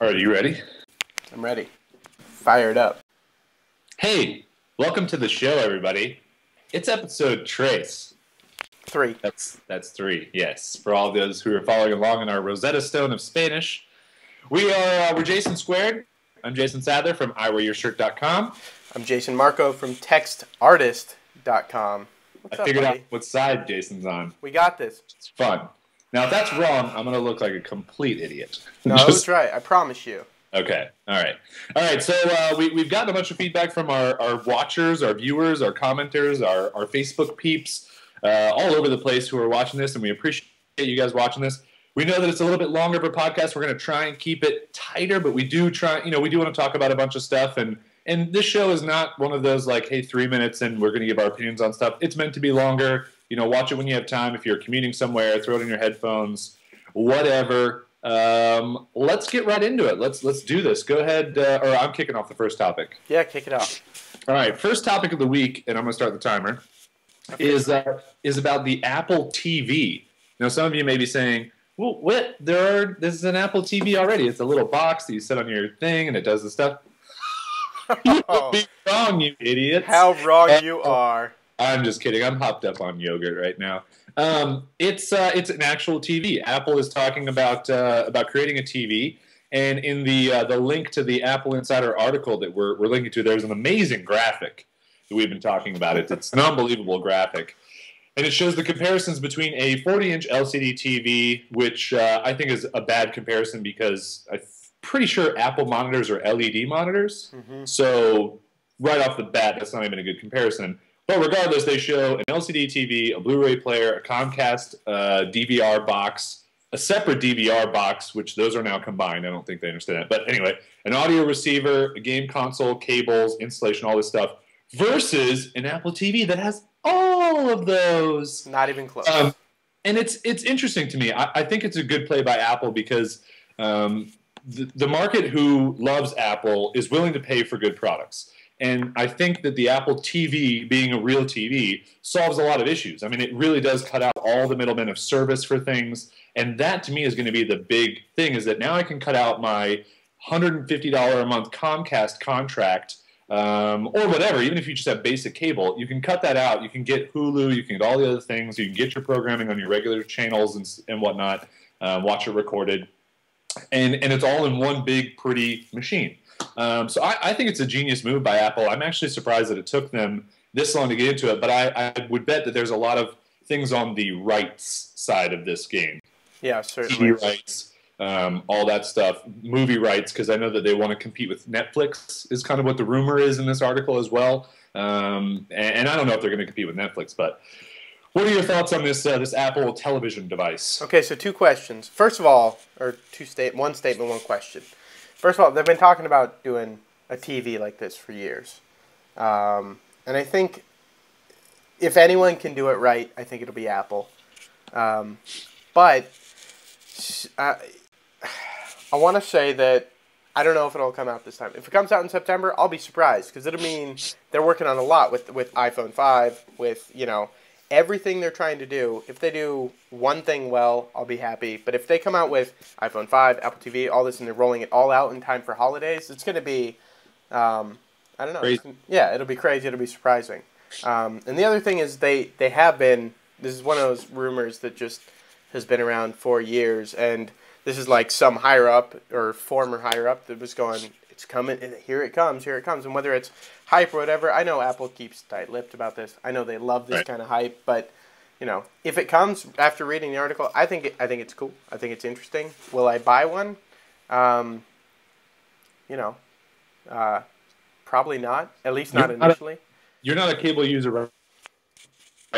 All right, are you ready? I'm ready. Fired up. Hey, welcome to the show, everybody. It's episode Trace. 3. That's 3, yes. For all those who are following along in our Rosetta Stone of Spanish, we're Jason². I'm Jason Sadler from iwearyourshirt.com. I'm Jason Marco from textartist.com. I figured out what side Jason's on. We got this. It's fun. Now, if that's wrong, I'm going to look like a complete idiot. No, that was right. I promise you. Okay. All right. So we've gotten a bunch of feedback from our watchers, our viewers, our commenters, our Facebook peeps, all over the place who are watching this, and we appreciate you guys watching this. We know that it's a little bit longer of a podcast. We're going to try and keep it tighter, but we do want to talk about a bunch of stuff, and this show is not one of those like, hey, 3 minutes and we're going to give our opinions on stuff. It's meant to be longer. Watch it when you have time. If you're commuting somewhere, throw it in your headphones, whatever. Let's get right into it. Let's do this. Go ahead, or I'm kicking off the first topic. Yeah, kick it off. All right, first topic of the week, and I'm going to start the timer, is about the Apple TV. Now, some of you may be saying, well, what? This is an Apple TV already. It's a little box that you set on your thing, and it does the stuff. You would be wrong, you idiots. How wrong you are. I'm just kidding. I'm hopped up on yogurt right now. It's an actual TV. Apple is talking about creating a TV, and in the link to the Apple Insider article that we're linking to, there's an amazing graphic that we've been talking about. It's an unbelievable graphic, and it shows the comparisons between a 40-inch LCD TV, which I think is a bad comparison because I'm pretty sure Apple monitors are LED monitors. Mm-hmm. So right off the bat, that's not even a good comparison. But regardless, they show an LCD TV, a Blu-ray player, a Comcast DVR box, a separate DVR box, which those are now combined. I don't think they understand that. But anyway, an audio receiver, a game console, cables, installation, all this stuff, versus an Apple TV that has all of those. Not even close. And it's interesting to me. I think it's a good play by Apple because the market who loves Apple is willing to pay for good products. And I think that the Apple TV, being a real TV, solves a lot of issues. I mean, it really does cut out all the middlemen of service for things. And that, to me, is going to be the big thing, is that now I can cut out my $150 a month Comcast contract or whatever. Even if you just have basic cable, you can cut that out. You can get Hulu. You can get all the other things. You can get your programming on your regular channels and whatnot, watch it recorded. And it's all in one big, pretty machine. So I think it's a genius move by Apple. I'm actually surprised that it took them this long to get into it, but I would bet that there's a lot of things on the rights side of this game. Yeah, certainly. TV rights, all that stuff, movie rights, because I know that they want to compete with Netflix is kind of what the rumor is in this article as well. And I don't know if they're going to compete with Netflix, but what are your thoughts on this Apple television device? Okay, so 2 questions. First of all, or one statement, one question. First of all, they've been talking about doing a TV like this for years. And I think if anyone can do it right, I think it'll be Apple. But I want to say that I don't know if it'll come out this time. If it comes out in September, I'll be surprised because it'll mean they're working on a lot with iPhone 5, with, everything they're trying to do. If they do one thing well, I'll be happy. But if they come out with iPhone 5, Apple TV, all this, and they're rolling it all out in time for holidays, it's going to be, I don't know. It'll be crazy. It'll be surprising. And the other thing is they have been, this is one of those rumors that just has been around for years, and this is like some higher up or former higher up that was going, it's coming, and here it comes. And whether it's hype or whatever, I know Apple keeps tight-lipped about this. I know they love this kind of hype, but if it comes after reading the article, I think it's cool. I think it's interesting. Will I buy one? Probably not. At least not initially. You're not a cable user right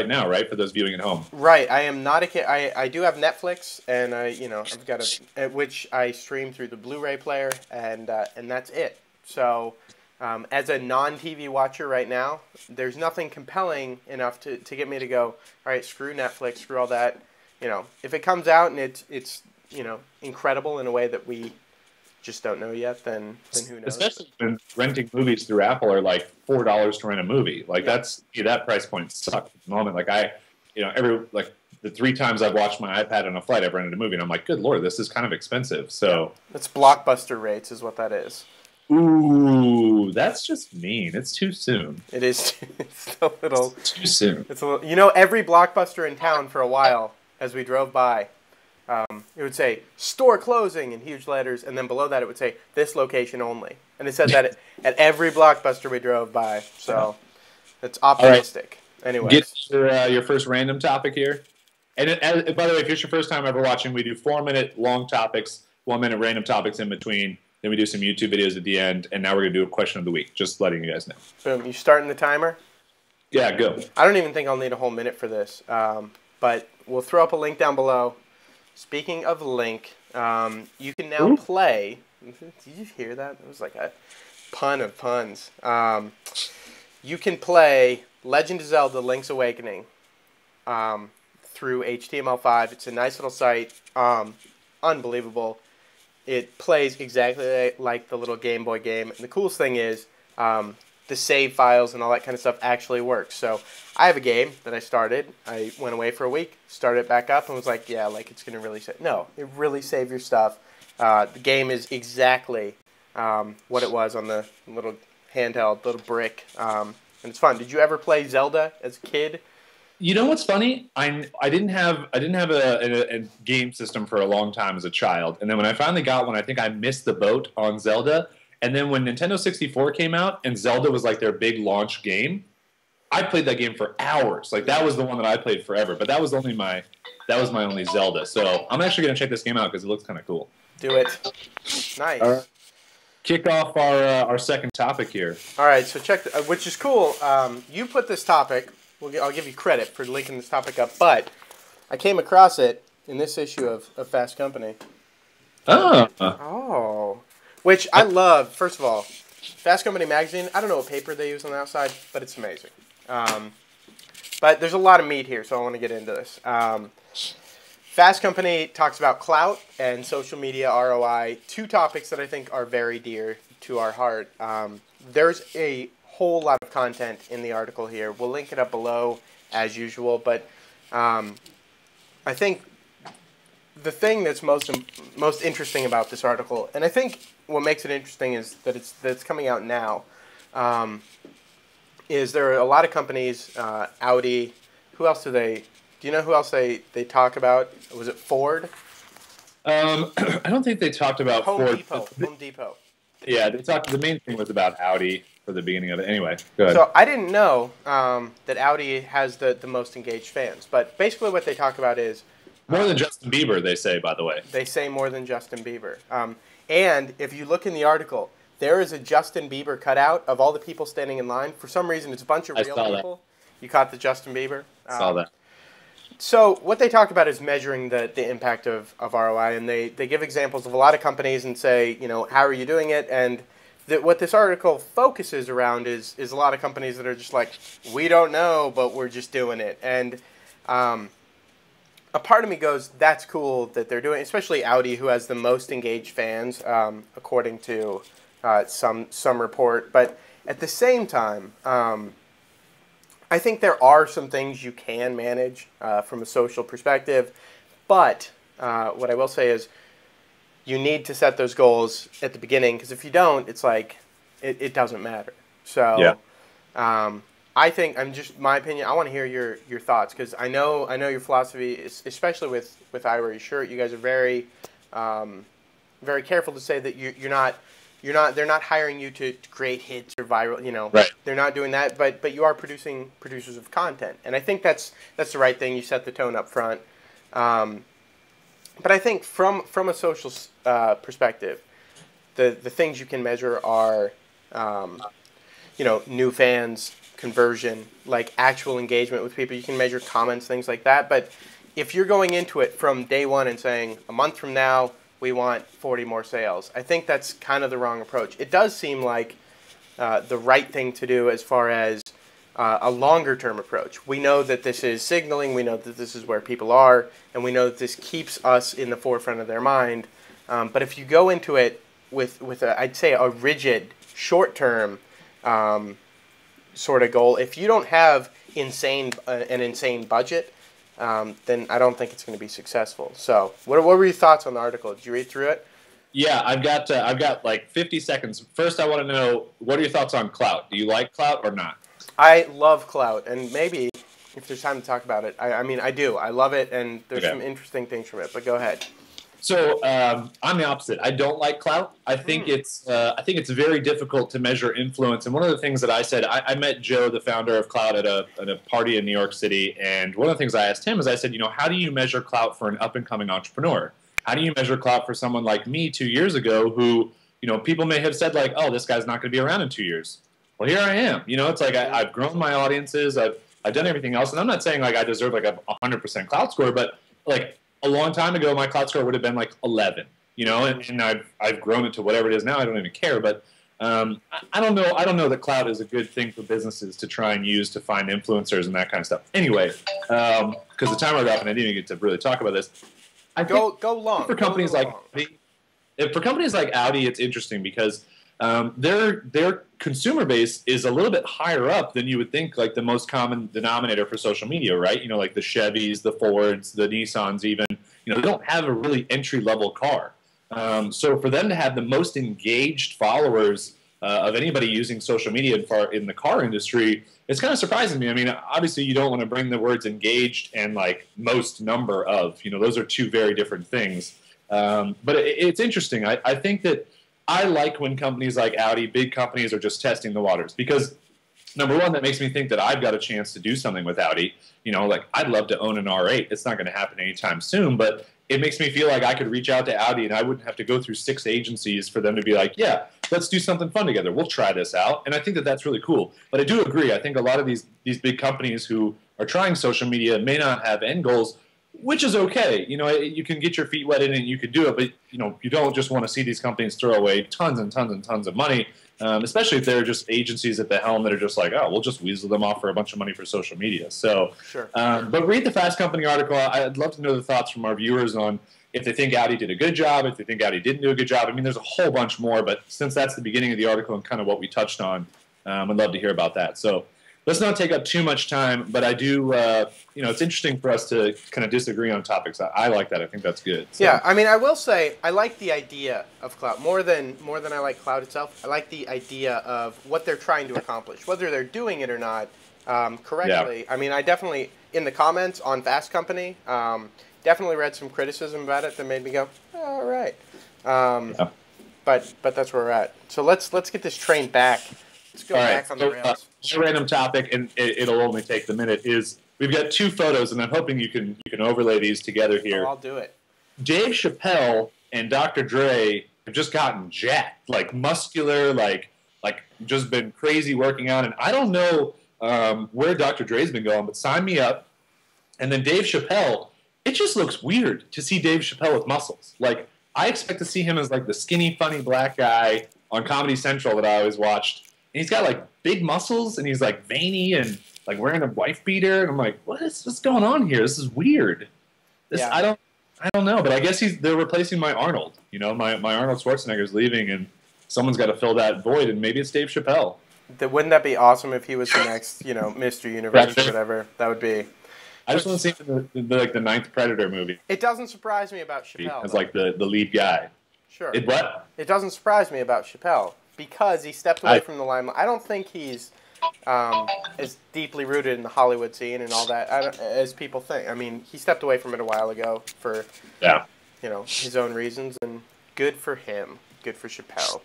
now, right? For those viewing at home. Right. I am not a kid. I do have Netflix, and I've got which I stream through the Blu-ray player, and that's it. So, as a non-TV watcher right now, there's nothing compelling enough to get me to go, all right, screw Netflix, screw all that. If it comes out and it's incredible in a way that we just don't know yet, then who knows? Especially when renting movies through Apple are like $4 to rent a movie. Like that price point sucks at the moment. Like the the 3 times I've watched my iPad on a flight, I've rented a movie, and I'm like, good Lord, this is kind of expensive. So It's Blockbuster rates is what that is. ooh, that's just mean. It's too soon. It is. It's a little. It's too soon. It's a little. You know, every Blockbuster in town for a while, as we drove by, it would say "store closing" in huge letters, and then below that it would say "this location only," and it said that at every Blockbuster we drove by. So it's optimistic. Right. Anyway, get your first random topic here. And by the way, if it's your first time ever watching, we do 4-minute long topics, 1-minute random topics in between. Then we do some YouTube videos at the end, and now we're going to do a question of the week. Just letting you guys know. Boom. You starting the timer? Yeah, go. I don't even think I'll need a whole minute for this, but we'll throw up a link down below. Speaking of link, you can now play. Did you hear that? It was like a pun of puns. You can play Legend of Zelda: Link's Awakening through HTML5. It's a nice little site. Unbelievable. It plays exactly like the little Game Boy game. And the coolest thing is the save files and all that kind of stuff actually works. So I have a game that I started. I went away for a week, started it back up, and was like, yeah, like it's going to really save. No, it really saved your stuff. The game is exactly what it was on the little handheld, little brick. And it's fun. Did you ever play Zelda as a kid? You know what's funny? I didn't have a game system for a long time as a child, and then when I finally got one, I think I missed the boat on Zelda. And then when Nintendo 64 came out and Zelda was like their big launch game, I played that game for hours. Like that was the one that I played forever. But that was my only Zelda. So I'm actually gonna check this game out because it looks kind of cool. Do it. Nice. All right. Kick off our second topic here. All right. So check, which is cool. You put this topic. I'll give you credit for linking this topic up, but I came across it in this issue of Fast Company. Oh. Which I love. First of all, Fast Company magazine, I don't know what paper they use on the outside, but it's amazing. But there's a lot of meat here, so I want to get into this. Fast Company talks about clout and social media ROI, 2 topics that I think are very dear to our heart. There's a whole lot of content in the article here. We'll link it up below as usual, but I think the thing that's most interesting about this article, and I think what makes it interesting is that it's coming out now, is there are a lot of companies, Audi, do you know who else they talk about? Was it Ford? I don't think they talked about Ford. Home Depot. Yeah, the main thing was about Audi for the beginning of it. Anyway, go ahead. So I didn't know that Audi has the most engaged fans, but basically what they talk about is more than Justin Bieber, they say, by the way. They say more than Justin Bieber. And if you look in the article, there is a Justin Bieber cutout of all the people standing in line. For some reason, it's a bunch of real people. That. You caught the Justin Bieber? Saw that. So what they talk about is measuring the impact of ROI, and they give examples of a lot of companies and say, you know, how are you doing it? And what this article focuses around is a lot of companies that are just like, we don't know, but we're just doing it. And a part of me goes, that's cool that they're doing it, especially Audi, who has the most engaged fans, according to some report. But at the same time, I think there are some things you can manage from a social perspective. But what I will say is you need to set those goals at the beginning, because if you don't, it's like it doesn't matter. So yeah. I think, my opinion, I want to hear your thoughts, because I know your philosophy, especially with I Wear Your Shirt, you guys are very very careful to say that they're not hiring you to create hits or viral, you know. Right. They're not doing that, but you are producers of content. And I think that's the right thing. You set the tone up front. But I think from a social perspective, the things you can measure are new fans, conversion, like actual engagement with people. You can measure comments, things like that. But if you're going into it from day one and saying, a month from now, we want 40 more sales, I think that's kind of the wrong approach. It does seem like the right thing to do as far as a longer-term approach. We know that this is signaling, we know that this is where people are, and we know that this keeps us in the forefront of their mind. But if you go into it with I'd say a rigid, short-term sort of goal, if you don't have an insane budget, then I don't think it's going to be successful. So, what were your thoughts on the article? Did you read through it? Yeah, I've got like 50 seconds. First, I want to know, what are your thoughts on clout? Do you like clout or not? I love clout, and maybe if there's time to talk about it, I mean, I do. I love it, and there's some interesting things from it. But go ahead. So I'm the opposite. I don't like clout. I think it's very difficult to measure influence. And one of the things that I said, I met Joe, the founder of Clout, at a party in New York City. And one of the things I asked him is, I said, how do you measure clout for an up and coming entrepreneur? How do you measure clout for someone like me 2 years ago, who people may have said like, oh, this guy's not going to be around in 2 years. Well, here I am. It's like I've grown my audiences. I've done everything else, and I'm not saying like I deserve like a 100% clout score, but like, a long time ago, my clout score would have been like 11, and I've grown it to whatever it is now. I don't even care, but I don't know. I don't know that clout is a good thing for businesses to try and use to find influencers and that kind of stuff. Anyway, because the timer got up and I didn't even get to really talk about this. Go long. For companies like Audi, it's interesting because their consumer base is a little bit higher up than you would think, like the most common denominator for social media, right? Like the Chevys, the Fords, the Nissans even, they don't have a really entry-level car. So for them to have the most engaged followers of anybody using social media in the car industry, it's kind of surprising me. I mean, obviously you don't want to bring the words engaged and like most number of, those are two very different things. But it's interesting. I think that I like when companies like Audi, big companies, are just testing the waters, because number one, that makes me think that I've got a chance to do something with Audi. Like I'd love to own an R8. It's not going to happen anytime soon, but it makes me feel like I could reach out to Audi and I wouldn't have to go through 6 agencies for them to be like, yeah, let's do something fun together. We'll try this out. And I think that that's really cool. But I do agree. I think a lot of these big companies who are trying social media may not have end goals, which is okay. You can get your feet wet in it and you can do it, but you don't just want to see these companies throw away tons and tons and tons of money, especially if they're just agencies at the helm that are just like, oh, we'll just weasel them off for a bunch of money for social media. So, sure. But read the Fast Company article. I'd love to know the thoughts from our viewers on if they think Audi did a good job, if they think Audi didn't do a good job. I mean, there's a whole bunch more, but since that's the beginning of the article and kind of what we touched on, I'd love to hear about that. So let's not take up too much time, but I do, it's interesting for us to kind of disagree on topics. I like that. I think that's good. So. Yeah, I mean, I will say I like the idea of clout more than I like clout itself. I like the idea of what they're trying to accomplish, whether they're doing it or not correctly. Yeah. I mean, I definitely, in the comments on Fast Company, definitely read some criticism about it that made me go, oh, all right. Yeah. But that's where we're at. So let's get this train back. Let's go back on the rails. A random topic, and it'll only take the minute, is we've got 2 photos, and I'm hoping you can overlay these together here. Oh, I'll do it. Dave Chappelle and Dr. Dre have just gotten jacked, like muscular, like just been crazy working out. And I don't know where Dr. Dre's been going, but sign me up. And then Dave Chappelle, it just looks weird to see Dave Chappelle with muscles. Like, I expect to see him as like the skinny, funny black guy on Comedy Central that I always watched. And he's got like big muscles, and he's like veiny and like wearing a wife beater. And I'm like, what's going on here? This is weird. Yeah. I don't know, but I guess they're replacing my Arnold. My Arnold Schwarzenegger's leaving, and someone's got to fill that void, and maybe it's Dave Chappelle. Wouldn't that be awesome if he was the next, Mr. Universe or whatever? That would be. I just want to see him in the 9th Predator movie. It doesn't surprise me about Chappelle. As like the lead guy. Sure. What? It doesn't surprise me about Chappelle because he stepped away from the limelight. I don't think he's as deeply rooted in the Hollywood scene and all that as people think. I mean, he stepped away from it a while ago for his own reasons, and good for him. Good for Chappelle.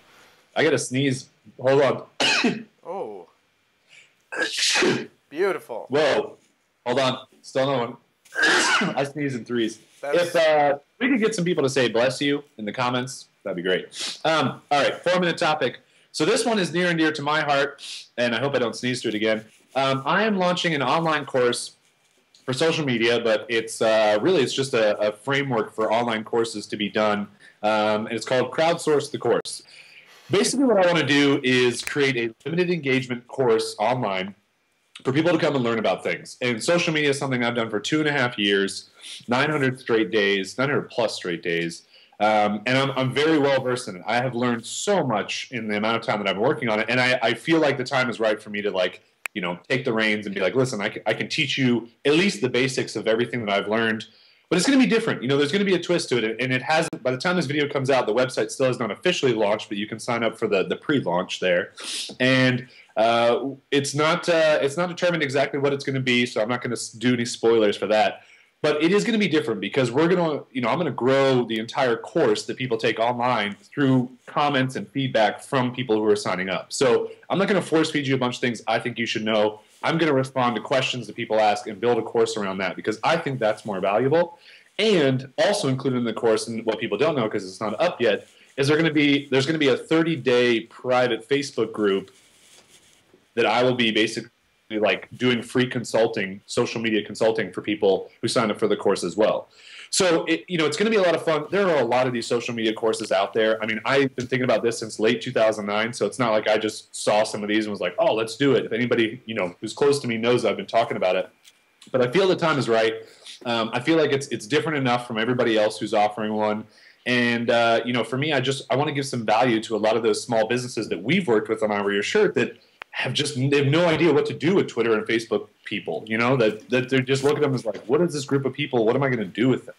I gotta sneeze. Hold on. Oh. Beautiful. Whoa. Hold on. Still no one. I sneeze in 3s. If we could get some people to say bless you in the comments, that'd be great. All right, 4-minute topic. So this one is near and dear to my heart, and I hope I don't sneeze through it again. I am launching an online course for social media, but it's just a framework for online courses to be done, and it's called Crowdsource the Course. Basically what I want to do is create a limited engagement course online for people to come and learn about things. And social media is something I've done for 2.5 years, 900 plus straight days. And I'm very well versed in it. I have learned so much in the amount of time that I've been working on it. And I feel like the time is right for me to like take the reins and be like, listen, I can teach you at least the basics of everything that I've learned. But it's going to be different. There's going to be a twist to it, and it hasn't. By the time this video comes out, the website still has not officially launched, but you can sign up for the pre-launch there, and it's not determined exactly what it's going to be. So I'm not going to do any spoilers for that. But it is going to be different because I'm going to grow the entire course that people take online through comments and feedback from people who are signing up. So I'm not going to force feed you a bunch of things I think you should know. I'm going to respond to questions that people ask and build a course around that because I think that's more valuable. And also included in the course, and what people don't know because it's not up yet, is there's going to be a 30-day private Facebook group that I will be basically like doing free consulting, social media consulting for people who sign up for the course as well. So it's going to be a lot of fun. There are a lot of these social media courses out there. I mean, I've been thinking about this since late 2009, so it's not like I just saw some of these and was like, oh, let's do it. If anybody who's close to me knows I've been talking about it. But I feel the time is right. I feel like it's different enough from everybody else who's offering one. And for me, I want to give some value to a lot of those small businesses that we've worked with on I Wear Your Shirt that they have no idea what to do with Twitter and Facebook people, that they're just looking at them as like, what is this group of people? What am I going to do with them?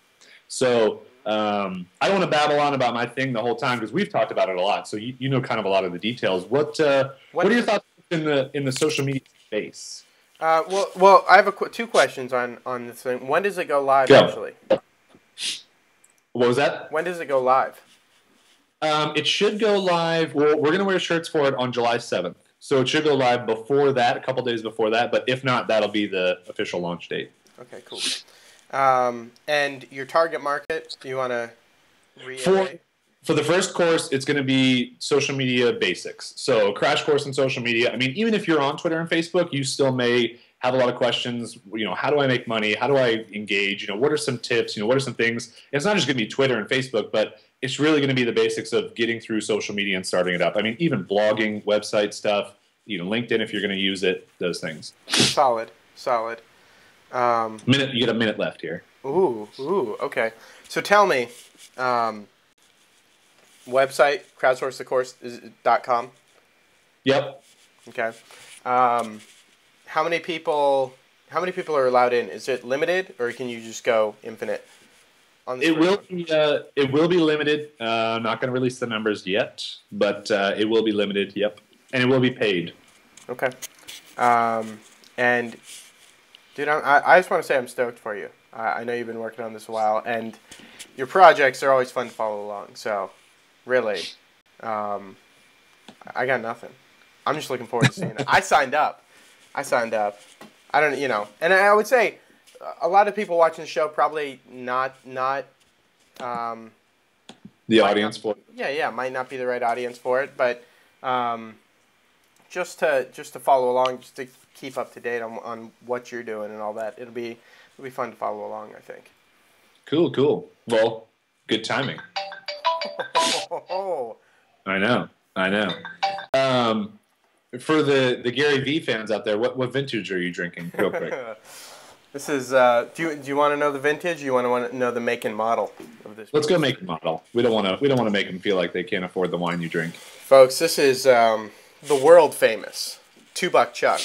So I don't want to babble on about my thing the whole time because we've talked about it a lot. So you know kind of a lot of the details. What are your thoughts in the social media space? Well, I have two questions on this thing. When does it go live, actually? What was that? When does it go live? It should go live. We're going to wear shirts for it on July 7th. So it should go live before that, a couple days before that. But if not, that'll be the official launch date. Okay, cool. And your target market, do you want to reiterate? For the first course, it's going to be social media basics. So a crash course in social media. I mean, even if you're on Twitter and Facebook, you still may have a lot of questions. How do I make money? How do I engage? What are some tips? What are some things? It's not just going to be Twitter and Facebook, but it's really going to be the basics of getting through social media and starting it up. I mean, even blogging, website stuff, LinkedIn if you're going to use it, those things. Solid. You get a minute left here. Ooh, okay. So tell me, website, crowdsourcethecourse.com? Yep. Okay. How many people are allowed in? Is it limited, or can you just go infinite? It will be limited. I'm not going to release the numbers yet, but it will be limited. Yep, and it will be paid. Okay. And dude, I just want to say I'm stoked for you. I know you've been working on this a while, and your projects are always fun to follow along. So, really, I got nothing. I'm just looking forward to seeing it. I signed up. I don't, and I would say a lot of people watching the show probably not the audience for it. Yeah, might not be the right audience for it, but just to follow along, just to keep up to date on what you're doing and all that. It'll be fun to follow along, I think. Cool. Well, good timing. I know. For the Gary V fans out there, what vintage are you drinking? Real quick. This is. Do you want to know the vintage? Or you want to know the make and model of this? Let's go make and model. We don't want to make them feel like they can't afford the wine you drink. Folks, this is the world famous $2 Chuck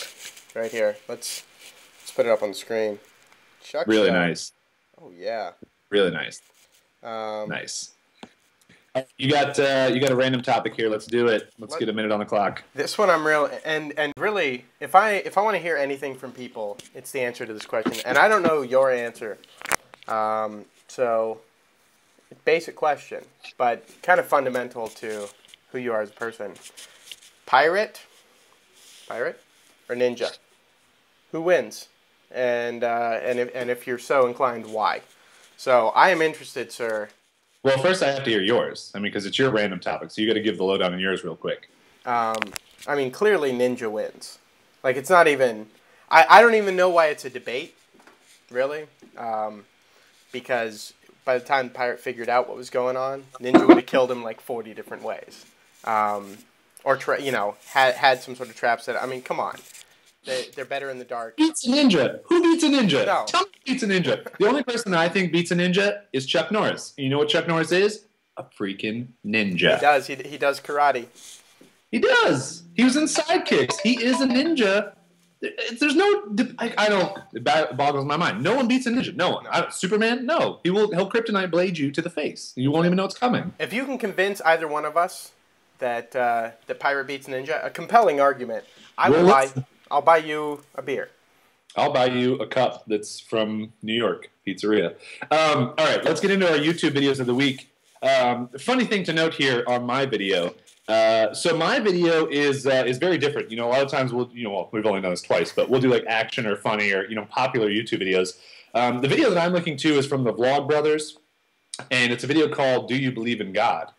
right here. Let's put it up on the screen. Chuck. Really nice. Oh yeah. Really nice. Nice. You got a random topic here. Let's do it. Let's get a minute on the clock. This one I'm real and really, if I want to hear anything from people, it's the answer to this question. And I don't know your answer. So basic question, but kind of fundamental to who you are as a person. Pirate or ninja? Who wins? And if you're so inclined, why? So I am interested, sir. Well, first I have to hear yours. I mean, because it's your random topic, so you got to give the lowdown on yours real quick. I mean, clearly ninja wins. Like, it's not even... I don't even know why it's a debate, really. Because by the time the pirate figured out what was going on, ninja would have killed him like 40 different ways. Or, had some sort of trap set. I mean, come on. They're better in the dark. Beats a ninja. Who beats a ninja? No. Tell me who beats a ninja. The only person that I think beats a ninja is Chuck Norris. And you know what Chuck Norris is? A freaking ninja. He does. He does karate. He does. He was in Sidekicks. He is a ninja. There's no. I don't. It boggles my mind. No one beats a ninja. No one. Superman. No. He'll kryptonite blade you to the face. You won't even know it's coming. If you can convince either one of us that that pirate beats ninja, a compelling argument, I'll buy you a beer. I'll buy you a cup that's from New York Pizzeria. All right, let's get into our YouTube videos of the week. Funny thing to note here on my video. So my video is very different. A lot of times we've only done this twice, but we'll do like action or funny or popular YouTube videos. The video that I'm looking to is from the Vlog Brothers, and it's a video called "Do You Believe in God?"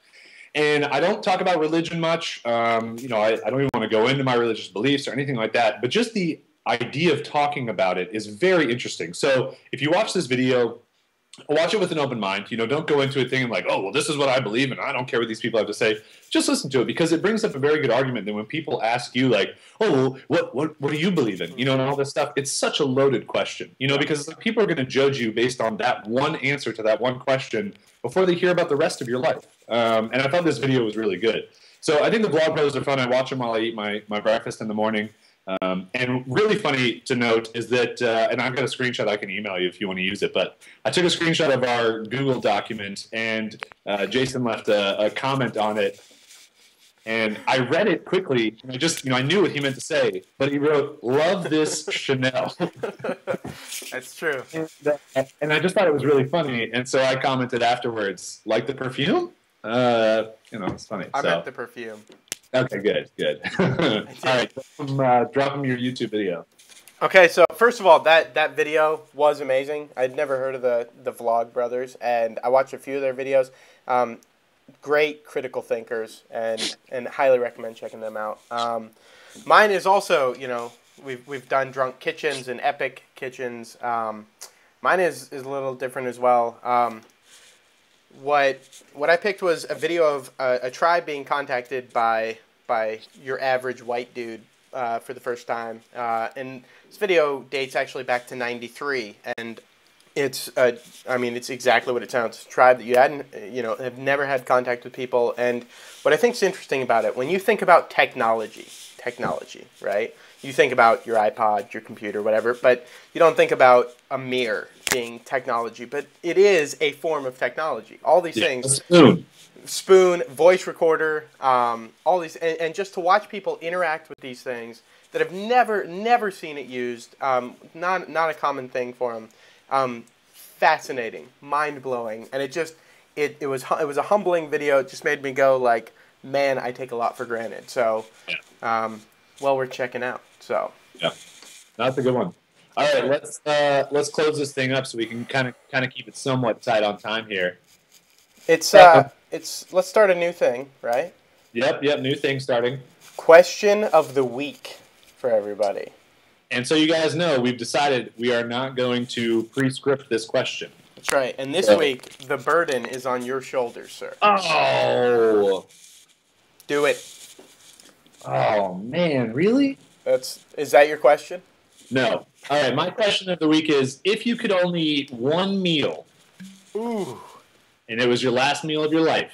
And I don't talk about religion much. I don't even want to go into my religious beliefs or anything like that. But just the idea of talking about it is very interesting. So if you watch this video, watch it with an open mind. Don't go into it thinking like, oh, well, this is what I believe, and I don't care what these people have to say. Just listen to it, because it brings up a very good argument that when people ask you like, oh, well, what do you believe in? And all this stuff, it's such a loaded question, because people are going to judge you based on that one answer to that one question before they hear about the rest of your life. And I thought this video was really good. So I think the Vlog Brothers are fun. I watch them while I eat my breakfast in the morning. And really funny to note is that, and I've got a screenshot I can email you if you want to use it, but I took a screenshot of our Google document, and Jason left a comment on it, and I read it quickly, and I knew what he meant to say, but he wrote, "Love this Chanel." That's true. And I just thought it was really funny, and so I commented afterwards, "Like the perfume?" It's funny. I meant the perfume. Okay, good. All right, drop them your YouTube video. Okay, so first of all, that video was amazing. I'd never heard of the Vlog Brothers, and I watched a few of their videos. Great critical thinkers, and highly recommend checking them out. Mine is also, we've done Drunk Kitchens and Epic Kitchens. Mine is a little different as well. What I picked was a video of a tribe being contacted by your average white dude for the first time, and this video dates actually back to '93, and it's it's exactly what it sounds. It's a tribe that you have never had contact with people, and what I think is interesting about it, when you think about technology, right? You think about your iPod, your computer, whatever, but you don't think about a mirror being technology, but it is a form of technology. All these things, spoon, voice recorder, all these, and just to watch people interact with these things that have never seen it used, not a common thing for them. Fascinating, mind blowing, and it was a humbling video. It just made me go like, man, I take a lot for granted. So, well worth checking out. So yeah, that's a good one. All right, let's close this thing up so we can kind of keep it somewhat tight on time here. Let's start a new thing, right? Yep, new thing starting. Question of the week for everybody. And so you guys know we've decided we are not going to pre-script this question. That's right. And this week the burden is on your shoulders, sir. Oh. Do it. Oh man, really? Is that your question? No. All right, my question of the week is, if you could only eat one meal, and it was your last meal of your life,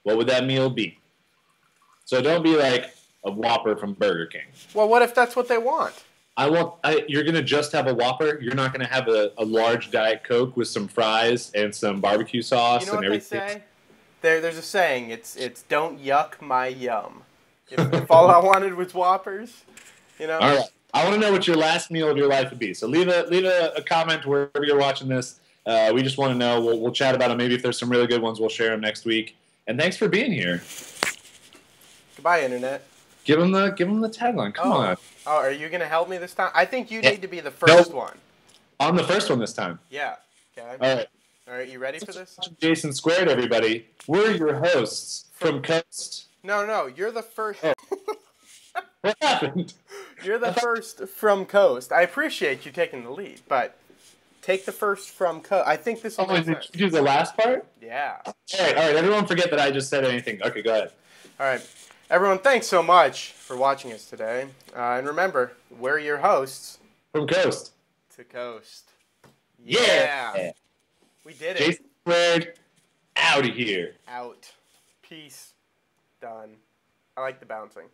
what would that meal be? So don't be like a Whopper from Burger King. Well, what if that's what they want? You're going to just have a Whopper? You're not going to have a large Diet Coke with some fries and some barbecue sauce and everything? They say? There's a saying, it's don't yuck my yum. If all I wanted was Whoppers, All right. I want to know what your last meal of your life would be. So leave a comment wherever you're watching this. We just want to know. We'll chat about them. Maybe if there's some really good ones, we'll share them next week. And thanks for being here. Goodbye, Internet. Give them the tagline. Come on. Oh, are you going to help me this time? I think you need to be the first one. I'm the first one this time. Yeah. Okay. All right. You ready for this? Jason², everybody. We're your hosts from Coast. No. You're the first. Oh. What happened? You're the first from Coast. I appreciate you taking the lead, but take the first from Coast. I think this will make sense. Did you do the last part? Yeah. All right. Everyone forget that I just said anything. Okay, go ahead. All right. Everyone, thanks so much for watching us today. And remember, we're your hosts. From Coast to Coast. Yeah. We did it. Jason², out of here. Out. Peace. Done. I like the bouncing.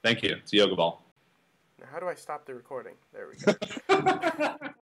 Thank you. It's a yoga ball. How do I stop the recording? There we go.